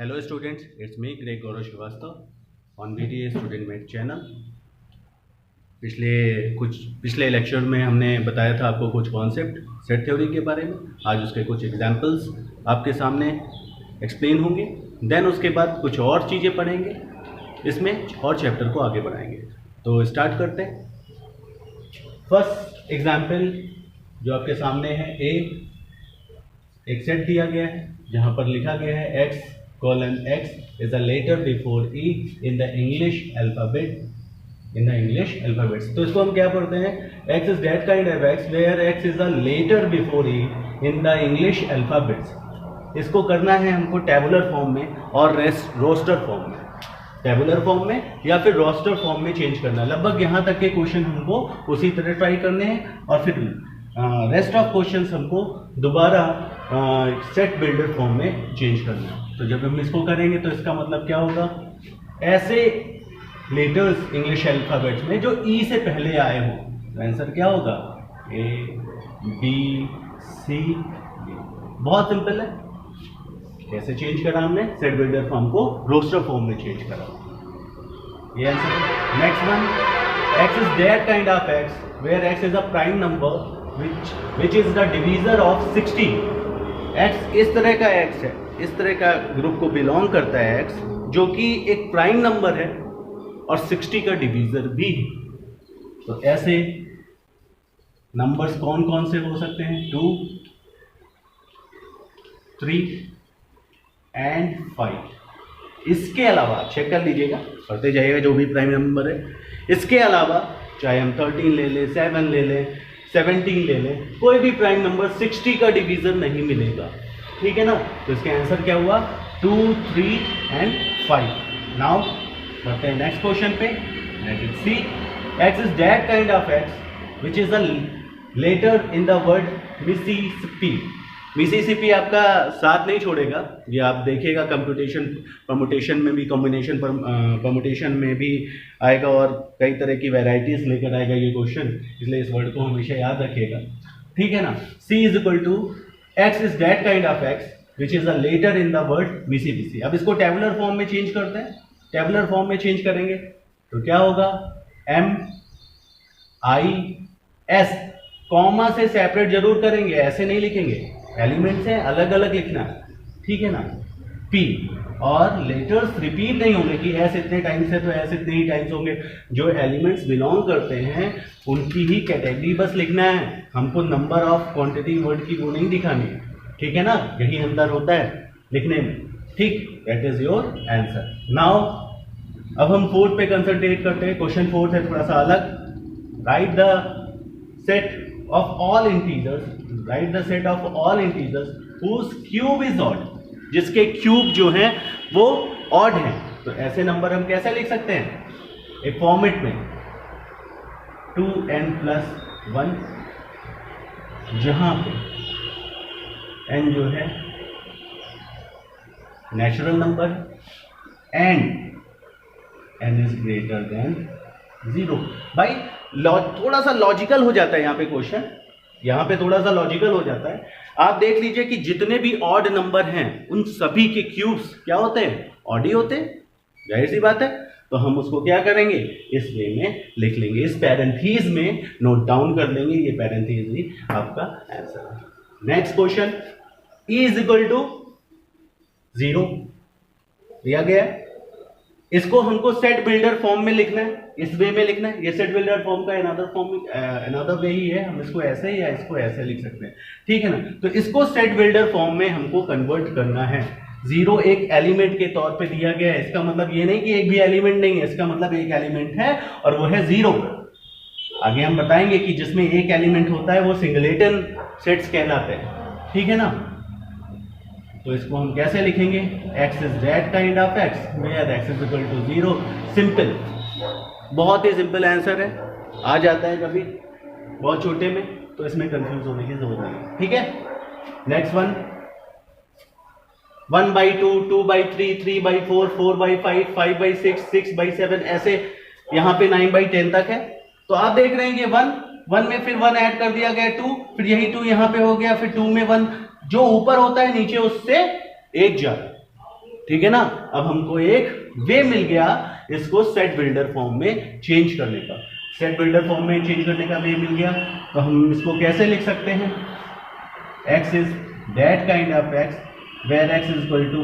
Hello students, it's me Greg Gaurav Srivastava on VTA Student Mate channel. पिछले lecture में हमने बताया था आपको कुछ कॉन्सेप्ट सेट थ्योरी के बारे में। आज उसके कुछ एग्जांपल्स आपके सामने एक्सप्लेन होंगे। देन उसके बाद कुछ और चीज़ें पढ़ेंगे, इसमें और चैप्टर को आगे बढ़ाएंगे। तो स्टार्ट करते हैं। फर्स्ट एग्जाम्पल जो आपके सामने है, एक सेट दिया गया है जहाँ पर लिखा गया है x colon x is a letter before e in the English alphabet. तो इसको हम क्या पढ़ते हैं? x is that kind of x where x is a letter before e in the English alphabets. इसको करना है हमको टेबुलर फॉर्म में और रोस्टर फॉर्म में, टेबुलर फॉर्म में या फिर रोस्टर फॉर्म में चेंज करना है। लगभग यहाँ तक के क्वेश्चन हमको उसी तरह ट्राई करने हैं और फिर रेस्ट ऑफ क्वेश्चंस हमको दोबारा सेट बिल्डर फॉर्म में चेंज करना है। तो जब हम इसको करेंगे तो इसका मतलब क्या होगा? ऐसे लेटर्स इंग्लिश अल्फाबेट्स में जो ई से पहले आए हों, तो आंसर क्या होगा? A B C D. बहुत सिंपल है। कैसे चेंज करा हमने? सेट बिल्डर फॉर्म को रोस्टर फॉर्म में चेंज करा, ये आंसर है। Next one, x is that kind of x where x is a prime number which is the divisor of 60. x इस तरह का x है, इस तरह का ग्रुप को बिलोंग करता है x, जो कि एक प्राइम नंबर है और 60 का डिवीजर भी है। तो ऐसे नंबर्स कौन कौन से हो सकते हैं? 2, 3 एंड 5। इसके अलावा चेक कर लीजिएगा, पढ़ते जाइएगा जो भी प्राइम नंबर है। इसके अलावा चाहे हम 13 ले लें, 7 ले लें, 17 ले लें, कोई भी प्राइम नंबर 60 का डिवीजर नहीं मिलेगा, ठीक है ना? तो इसका आंसर क्या हुआ? 2, 3 एंड 5। नाउ बढ़ते हैं नेक्स्ट क्वेश्चन पे। Let it see, x is that kind of x which is a letter in the word Mississippi. Mississippi आपका साथ नहीं छोड़ेगा, ये आप देखिएगा कंप्यूटेशन परमुटेशन में भी, कॉम्बिनेशन परमुटेशन में भी आएगा और कई तरह की वैरायटीज लेकर आएगा ये क्वेश्चन, इसलिए इस वर्ड को हमेशा याद रखिएगा, ठीक है ना? c is equal to x is that kind of x which is a letter in the word Mississippi. अब इसको टेबुलर फॉर्म में चेंज करते हैं। टेबुलर फॉर्म में चेंज करेंगे तो क्या होगा? M I S, कॉमा से सेपरेट जरूर करेंगे, ऐसे नहीं लिखेंगे, एलिमेंट्स हैं, अलग अलग लिखना है, ठीक है ना? P, और लेटर्स रिपीट नहीं होंगे कि एस इतने टाइम्स है तो एस इतने ही टाइम्स होंगे। जो एलिमेंट्स बिलोंग करते हैं उनकी ही कैटेगरी बस लिखना है, हमको नंबर ऑफ क्वांटिटी वर्ड की वो नहीं दिखानी है, ठीक है ना? यही अंतर होता है लिखने में, ठीक? That is your answer. Now अब हम फोर्थ पे कंसंट्रेट करते हैं। क्वेश्चन फोर्थ है थोड़ा सा अलग। Right the set of all integers, write the set of all integers whose cube is odd, जिसके क्यूब जो हैं वो ऑड हैं। तो ऐसे नंबर हम कैसे लिख सकते हैं? एक फॉर्मेट में 2n+1, जहां पे n जो है natural number and n is greater than 0। भाई थोड़ा सा लॉजिकल हो जाता है यहाँ पे क्वेश्चन, यहाँ पे थोड़ा सा लॉजिकल हो जाता है। आप देख लीजिए कि जितने भी ऑड नंबर हैं उन सभी के क्यूब्स क्या होते हैं? ऑड ही होते हैं, जाहिर सी बात है। तो हम उसको क्या करेंगे? इस वे में लिख लेंगे, इस पैरेंथीज में नोट डाउन कर लेंगे, ये पैरेंथीज ही आपका आंसर है। Next question, e is equal to 0 दिया गया है, इसको हमको सेट बिल्डर फॉर्म में लिखना है, इस वे में लिखना है। ये सेट बिल्डर फॉर्म का अनदर वे ही है, हम इसको ऐसे या इसको ऐसे लिख सकते हैं, ठीक है ना? तो इसको सेट बिल्डर फॉर्म में हमको कन्वर्ट करना है। 0 एक एलिमेंट के तौर पे दिया गया है, इसका मतलब ये नहीं कि एक भी एलिमेंट नहीं है, इसका मतलब एक एलिमेंट है और वो है 0। आगे हम बताएंगे कि जिसमें एक एलिमेंट होता है वो सिंगलेटन सेट्स कहलाते हैं, ठीक है ना? तो इसको हम कैसे लिखेंगे? x is that kind of x where x is equal to 0। Simple, बहुत ही सिंपल आंसर है। आ जाता है कभी बहुत छोटे में, तो इसमें कंफ्यूज होने की जरूरत नहीं, ठीक है? नेक्स्ट वन, 1/2, 2/3, 3/4, 4/5, 5/6, 6/7, ऐसे यहाँ पे 9/10 तक है। तो आप देख रहे हैं कि 1 में फिर 1 ऐड कर दिया गया 2, फिर यही 2 यहाँ पे हो गया, फिर 2 में 1, जो ऊपर होता है नीचे उससे 1 जाता है, ठीक है ना। अब हमको एक वे मिल गया इसको सेट बिल्डर फॉर्म में चेंज करने का। सेट बिल्डर फॉर्म में चेंज करने का वे मिल गया, तो हम इसको कैसे लिख सकते हैं, x is that kind of x where x is equal to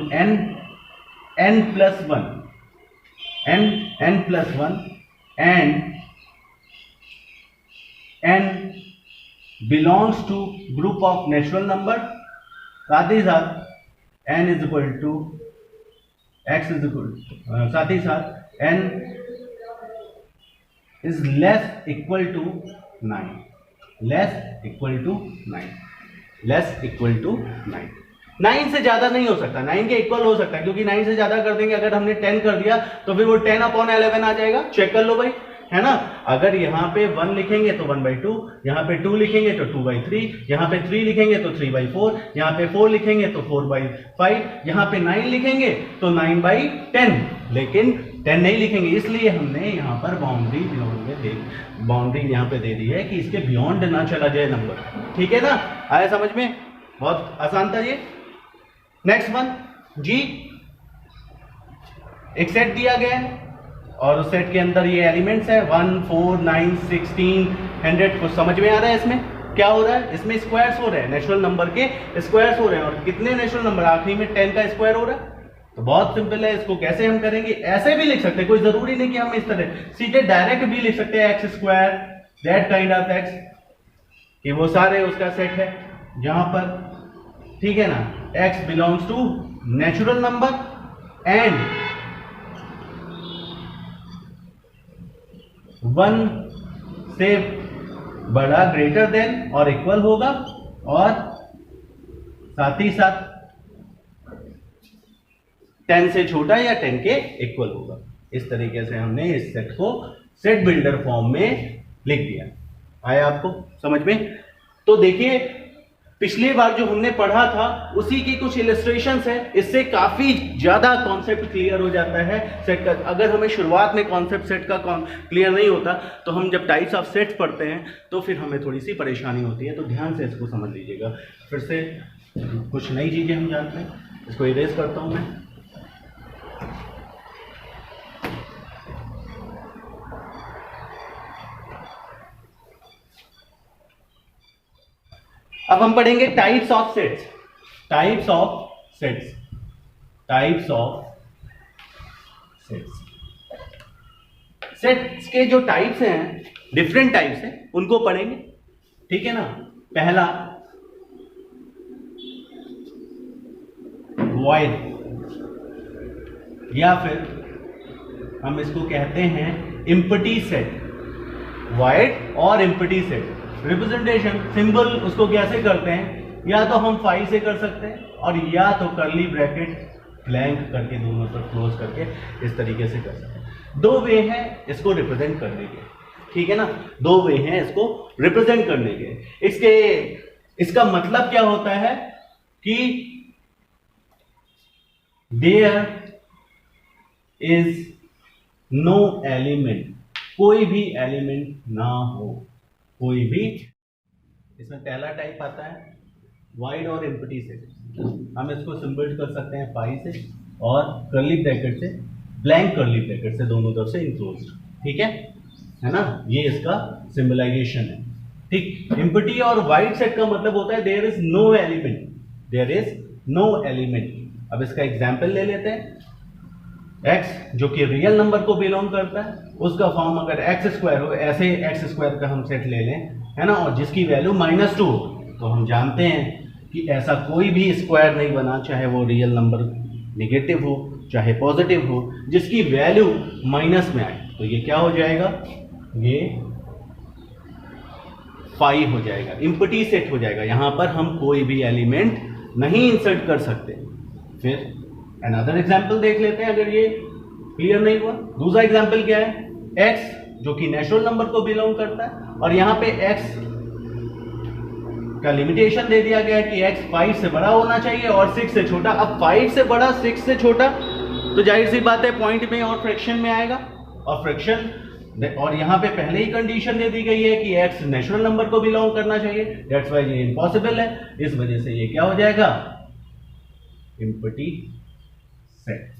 n plus 1 n plus 1 and n belongs to group of natural number, साथ ही साथ n is equal to x is equal साथ ही साथ n is less equal to 9, less equal to 9, less equal to 9। 9 से ज्यादा नहीं हो सकता, 9 के इक्वल हो सकता है, क्योंकि 9 से ज्यादा कर देंगे, अगर हमने 10 कर दिया तो फिर वो 10/11 आ जाएगा। चेक कर लो भाई, है ना। अगर यहाँ पे 1 लिखेंगे तो 1/2, यहाँ पे 2 लिखेंगे तो 2/3, यहाँ पे 3 लिखेंगे तो 3/4, यहाँ पे 4 लिखेंगे तो 4/5, यहाँ पे 9 लिखेंगे तो 9/10, लेकिन 10 नहीं लिखेंगे, इसलिए हमने यहाँ पर बाउंड्री यहाँ पे दे दी है कि इसके बियॉन्ड ना चला जाए नंबर। ठीक है ना, आया समझ में, बहुत आसान था ये। नेक्स्ट वन जी, एक सेट दिया गया है और उस सेट के अंदर ये एलिमेंट्स है 1 4 9 16 100। कुछ समझ में आ रहा है इसमें क्या हो रहा है, इसमें स्क्वायर्स हो रहे हैं, नेचुरल नंबर के स्क्वायर्स हो रहे हैं। और कितने नेचुरल नंबर, आखिरी में 10 का स्क्वायर हो रहा है। तो बहुत सिंपल है, इसको कैसे हम करेंगे, ऐसे भी लिख सकते हैं, कोई जरूरी नहीं कि हम इस तरह सीधे डायरेक्ट भी लिख सकते हैं x square that kind of x, कि वो सारे उसका सेट है जहां पर, ठीक है ना, x belongs to natural number and 1 से बड़ा ग्रेटर देन और इक्वल होगा, और साथ ही साथ 10 से छोटा या 10 के इक्वल होगा। इस तरीके से हमने इस सेट को सेट बिल्डर फॉर्म में लिख दिया। आया आपको समझ में। तो देखिए, पिछली बार जो हमने पढ़ा था उसी की कुछ इलस्ट्रेशंस है, इससे काफी ज्यादा कॉन्सेप्ट क्लियर हो जाता है सेट का। अगर हमें शुरुआत में कॉन्सेप्ट सेट का क्लियर नहीं होता तो हम जब टाइप्स ऑफ सेट्स पढ़ते हैं तो फिर हमें थोड़ी सी परेशानी होती है। तो ध्यान से इसको समझ लीजिएगा। फिर से कुछ नई चीजें हम जानते हैं, इसको इरेज करता हूं मैं। अब हम पढ़ेंगे types of sets. Types of sets, types of sets. Sets के जो टाइप्स हैं, डिफरेंट टाइप्स हैं, उनको पढ़ेंगे। ठीक है ना। पहला वॉइड, या फिर हम इसको कहते हैं एम्प्टी सेट। वॉइड और एम्प्टी सेट रिप्रेजेंटेशन सिंबल उसको कैसे करते हैं, या तो हम 5 से कर सकते हैं और या तो कर्ली ब्रैकेट ब्लैंक करके दोनों पर क्लोज करके इस तरीके से कर सकते हैं। दो वे हैं इसको रिप्रेजेंट करने के, ठीक है ना, दो वे हैं इसको रिप्रेजेंट करने के। इसका मतलब क्या होता है कि देयर इज नो एलिमेंट, कोई भी एलिमेंट ना हो, कोई भी। इसमें पहला टाइप आता है वाइड और एम्प्टी से। हम इसको सिंबल कर सकते हैं 5 से और कर्ली ब्रैकेट से, ब्लैंक कर्ली ब्रैकेट से, दोनों तरफ से इनक्लोज्ड। ठीक है ना, ये इसका सिंबलाइजेशन है। ठीक, एम्प्टी और वाइड सेट का मतलब होता है there is no element, there is no element. अब इसका एग्जाम्पल ले लेते हैं। x जो कि रियल नंबर को बिलोंग करता है, उसका फॉर्म अगर x स्क्वायर हो, ऐसे x स्क्वायर का हम सेट ले लें, है ना, और जिसकी वैल्यू -2 हो, तो हम जानते हैं कि ऐसा कोई भी स्क्वायर नहीं बना, चाहे वो रियल नंबर नेगेटिव हो चाहे पॉजिटिव हो, जिसकी वैल्यू माइनस में आए। तो ये क्या हो जाएगा, ये 5 हो जाएगा, एम्प्टी सेट हो जाएगा। यहां पर हम कोई भी एलिमेंट नहीं इंसर्ट कर सकते। फिर अनदर एग्जाम्पल देख लेते हैं, अगर ये क्लियर नहीं हुआ। दूसरा एग्जाम्पल क्या है, x जो कि नेचुरल नंबर को बिलोंग करता है, और यहां पे x का लिमिटेशन दे दिया गया है कि x 5 से बड़ा होना चाहिए और 6 से छोटा। अब 5 से बड़ा 6 से छोटा, तो जाहिर सी बात है पॉइंट में और फ्रैक्शन में आएगा, और फ्रैक्शन, और यहां पे पहले ही कंडीशन दे दी गई है कि x नेचुरल नंबर को बिलोंग करना चाहिए, दैट्स व्हाई ये इम्पॉसिबल है। इस वजह से ये क्या हो जाएगा, एम्प्टी सेट,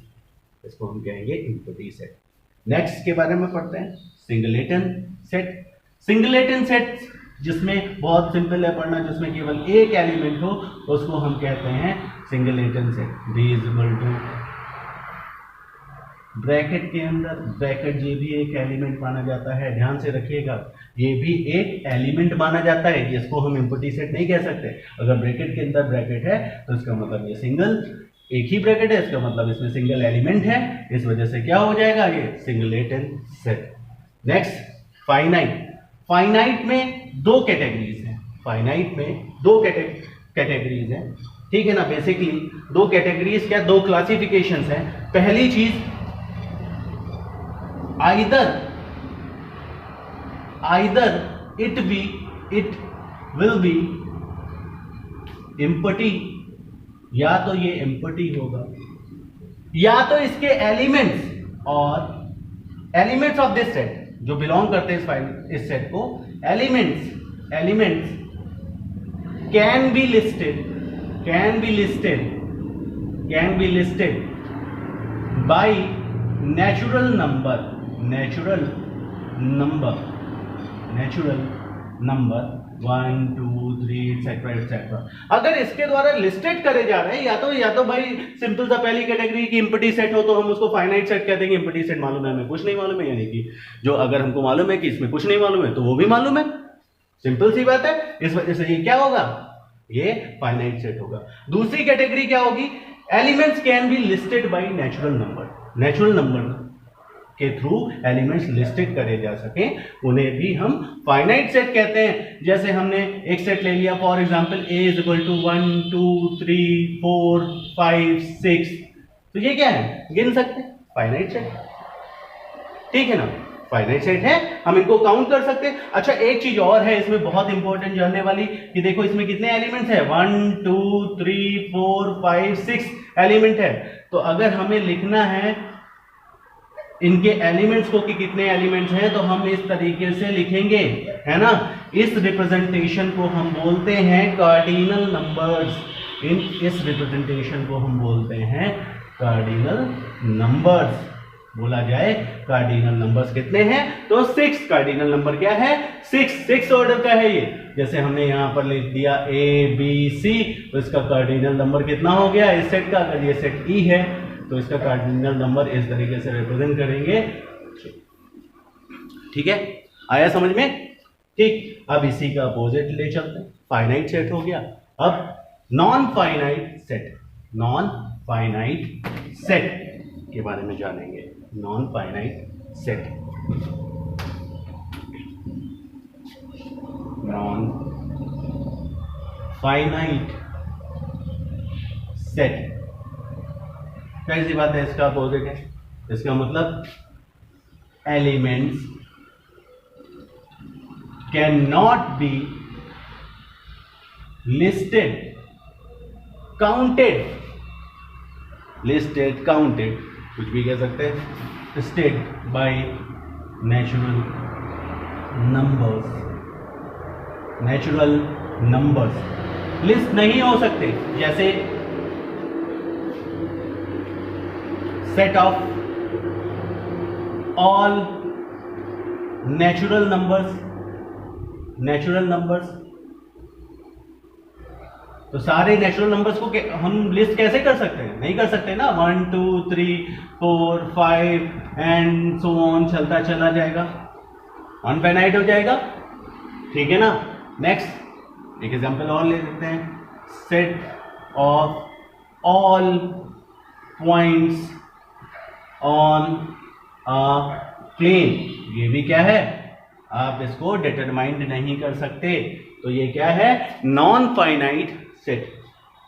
इसको हम कहेंगे एम्प्टी सेट। नेक्स्ट के बारे में पढ़ते हैं, सिंगलेटन सेट। सिंगलेटन सेट जिसमें बहुत सिंपल है पढ़ना, जिसमें केवल एक एलिमेंट हो, उसको हम कहते हैं singleton set. D is equal to bracket के अंदर, ब्रैकेट ये भी एक एलिमेंट माना जाता है, ध्यान से रखिएगा, ये भी एक एलिमेंट माना जाता है, इसको हम एम्प्टी सेट नहीं कह सकते। अगर ब्रैकेट के अंदर ब्रैकेट है तो इसका मतलब ये सिंगल, एक ही ब्रैकेट है, इसका मतलब इसमें सिंगल एलिमेंट है, इस वजह से क्या हो जाएगा, ये singleton set. Next finite. Finite में दो कैटेगरीज हैं, फाइनाइट में दो कैटेगरीज हैं, ठीक है ना। बेसिकली दो कैटेगरीज क्या, दो क्लासिफिकेशंस हैं। पहली चीज either it will be empty, या तो ये empty होगा, या तो इसके एलिमेंट्स और एलिमेंट्स ऑफ दिस सेट जो बिलोंग करते हैं इस सेट को, elements can be listed by natural number 1 2 3 etcetera. अगर इसके द्वारा लिस्टेड करे जा रहे हैं, या तो भाई सिंपल सा पहली कैटेगरी की एम्प्टी सेट हो तो हम उसको फाइनाइट सेट कहते हैं। एम्प्टी सेट मालूम है हमें, कुछ नहीं मालूम है, यानी कि जो अगर हमको मालूम है कि इसमें कुछ नहीं मालूम है तो वो भी मालूम है, सिंपल सी बात है। इस वजह से ये क्या होगा, ये फाइनाइट सेट होगा। दूसरी कैटेगरी क्या होगी, elements can be listed by natural number के थ्रू एलिमेंट्स लिस्टेड करे जा सके, उन्हें भी हम फाइनाइट सेट कहते हैं। जैसे हमने एक सेट ले लिया, for example a is equal to 1 2 3 4 5 6, तो ये क्या है, गिन सकते हैं, फाइनाइट सेट, ठीक है ना, फाइनाइट सेट है, हम इनको काउंट कर सकते हैं। अच्छा एक चीज और है इसमें बहुत इंपॉर्टेंट जानने वाली, कि देखो इसमें कितने एलिमेंट्स है, 1 2 3 4 5 6 एलिमेंट है। तो अगर हमें लिखना है इनके एलिमेंट्स को कि कितने एलिमेंट्स हैं, तो हम इस तरीके से लिखेंगे, है ना। इस रिप्रेजेंटेशन को हम बोलते हैं कार्डिनल नंबर्स, इस रिप्रेजेंटेशन को हम बोलते हैं कार्डिनल नंबर्स। बोला जाए कार्डिनल नंबर्स कितने हैं, तो 6 कार्डिनल नंबर क्या है, 6 ऑर्डर का है ये। जैसे हमने यहां पर लिख दिया ABC, तो इसका कार्डिनल नंबर कितना हो गया इस सेट का, अगर ये सेट E है तो इसका कार्डिनल नंबर इस तरीके से रिप्रेजेंट करेंगे, ठीक है, आया समझ में, ठीक। अब इसी का अपोजिट ले चलते हैं, फाइनाइट सेट हो गया। अब नॉन फाइनाइट सेट के बारे में जानेंगे। Non finite set, non finite set कैसी बात है, इसका अपोजिट है, इसका मतलब elements can not be listed counted, कुछ भी कह सकते हैं, listed by natural numbers list नहीं हो सकते। जैसे set of all natural numbers, तो सारे नेचुरल नंबर्स को हम लिस्ट कैसे कर सकते हैं, नहीं कर सकते ना। 1 2 3 4 5 एंड सो ऑन चलता चला जाएगा, अनफाइनाइट हो जाएगा, ठीक है ना। नेक्स्ट एक एग्जांपल और ले लेते हैं, set of all points on a plane, ये भी क्या है, आप इसको डिटरमाइंड नहीं कर सकते, तो ये क्या है, नॉन फाइनाइट सेट,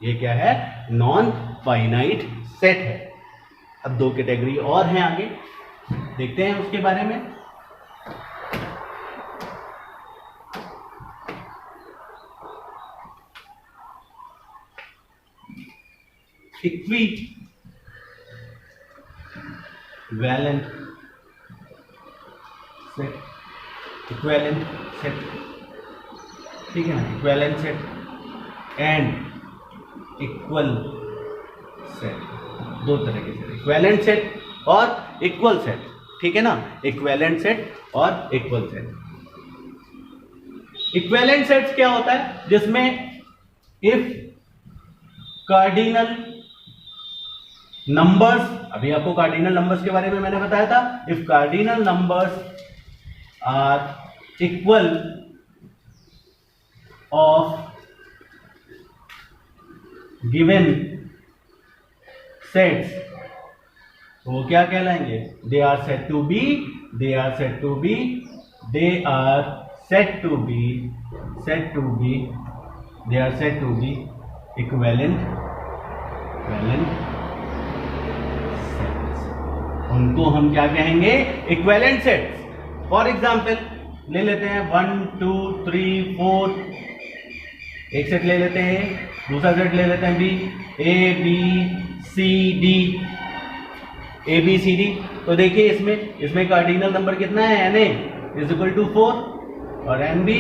ये क्या है, नॉन फाइनाइट सेट है। अब दो कैटेगरी और हैं, आगे देखते हैं उसके बारे में। इक्विवेलेंट सेट, ठीक है ना, equivalent set and equal set, दो तरह के सेट। इक्विवेलेंट सेट और इक्वल सेट, ठीक है ना, इक्विवेलेंट सेट और इक्वल सेट। इक्विवेलेंट सेट्स क्या होता है, जिसमें इफ कार्डिनल नंबर्स, अभी आपको कार्डिनल नंबर्स के बारे में मैंने बताया था, if cardinal numbers are equal of given sets, तो वो क्या कहलाएंगे, they are said to be, they are said to be, they are said to be, said to be, they are said to be equivalent sets. उनको हम क्या कहेंगे, equivalent sets. For example ले लेते हैं 1 2 3 4, एक सेट ले लेते हैं, दूसरा सेट ले लेते हैं B, A B C D, A B C D. तो देखिए इसमें कार्डिनल नंबर कितना है, n A is equal to 4 और n B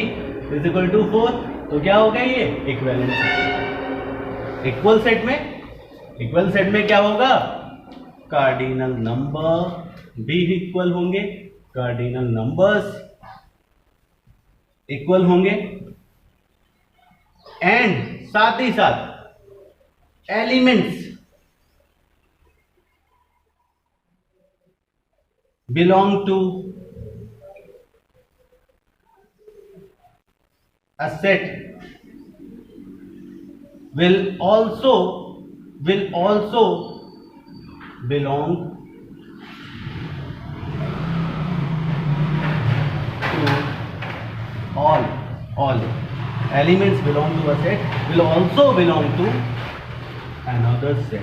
is equal to 4। तो क्या हो गया, ये इक्विवेलेंट सेट। इक्वल सेट में क्या होगा, कार्डिनल नंबर भी इक्वल होंगे, कार्डिनल नंबर्स इक्वल होंगे, एंड साथ ही साथ elements belong to a set will also belong to all elements belong to a set will also belong to another set।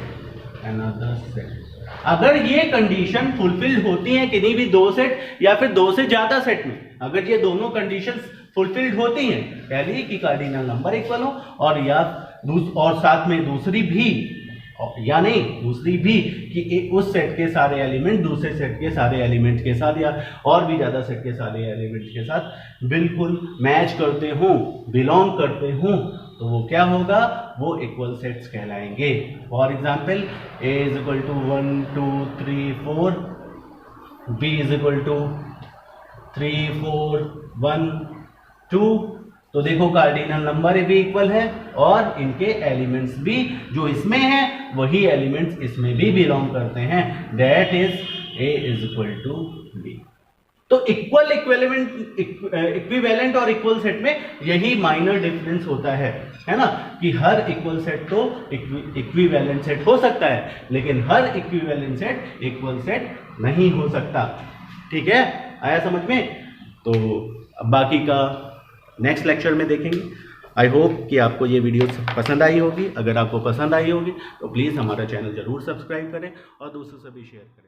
अगर ये कंडीशन फुलफिल होती है किन्हीं भी दो सेट या फिर दो से ज्यादा सेट में, अगर ये दोनों कंडीशंस फुलफिल्ड होती हैं, पहली कि कार्डिनल नंबर इक्वल हो और साथ में दूसरी भी कि उस सेट के सारे एलिमेंट दूसरे सेट के सारे एलिमेंट के साथ या और भी ज्यादा सेट के सारे एलिमेंट के साथ बिल्कुल मैच करते हों, बिलोंग करते हों, तो वो क्या होगा, वो इक्वल सेट्स कहलाएंगे। For example A is equal to 1 2 3 4, B is equal to 3 4 1 2। तो देखो कार्डिनल नंबर भी इक्वल है और इनके एलिमेंट्स भी जो इसमें है वही एलिमेंट्स इसमें भी बिलोंग करते हैं, that is A is equal to B. तो इक्विवेलेंट और इक्वल सेट में यही माइनर डिफरेंस होता है ना, कि हर इक्वल सेट तो इक्विवेलेंट सेट हो सकता है, लेकिन हर इक्विवेलेंट सेट इक्वल सेट नहीं हो सकता। ठीक है, आया समझ में? तो बाकी का नेक्स्ट लेक्चर में देखेंगे। आई होप कि आपको ये वीडियो पसंद आई होगी। अगर आपको पसंद आई होगी तो प्लीज़ हमारा चैनल ज़रूर सब्सक्राइब करें और दूसरों से भी शेयर करें।